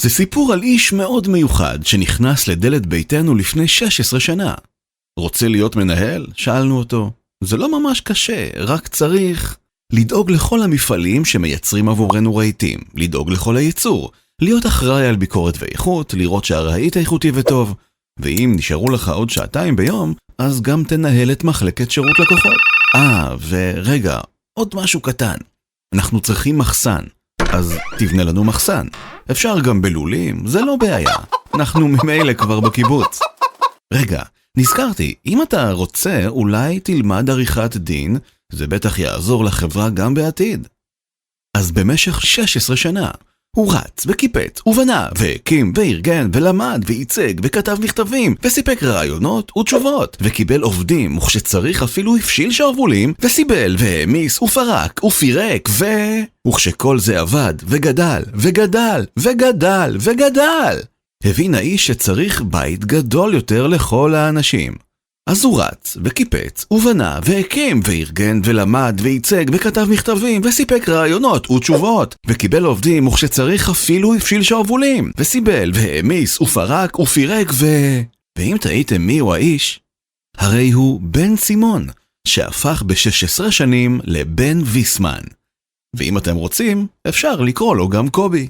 זה סיפור על איש מאוד מיוחד שנכנס לדלת ביתנו לפני 16 שנה. רוצה להיות מנהל? שאלנו אותו. זה לא ממש קשה, רק צריך לדאוג לכל המפעלים שמייצרים עבורנו רהיטים, לדאוג לכל הייצור, להיות אחראי על ביקורת ואיכות, לראות שהרהיט איכותי וטוב, ואם נשארו לך עוד 2 שעות ביום, אז גם תנהל את מחלקת שירות לקוחות. ורגע, עוד משהו קטן. אנחנו צריכים מחסן, אז תבנה לנו מחסן. אפשר גם בלולים, זה לא בעיה. אנחנו ממילא כבר בקיבוץ. רגע, נזכרתי, אם אתה רוצה, אולי תלמד עריכת דין, זה בטח יעזור לחברה גם בעתיד. אז במשך 16 שנה, הוא רץ וקיפץ ובנה והקים וארגן ולמד וייצג וכתב מכתבים וסיפק רעיונות ותשובות וקיבל עובדים וכשצריך אפילו הפשיל שרוולים וסיבל והמיס ופרק ופירק וכשכל זה עבד וגדל וגדל וגדל וגדל הבין האיש שצריך בית גדול יותר לכל האנשים. אז הוא רץ וקיפץ ובנה והקים וארגן ולמד וייצג וכתב מכתבים וסיפק רעיונות ותשובות וקיבל עובדים וכשצריך אפילו הפשיל שרוולים וסיבל והמיס ופרק ופירק ואם תהיתם מי הוא האיש, הרי הוא בן סימון שהפך ב16 שנים לבן ויסמן. ואם אתם רוצים, אפשר לקרוא לו גם קובי.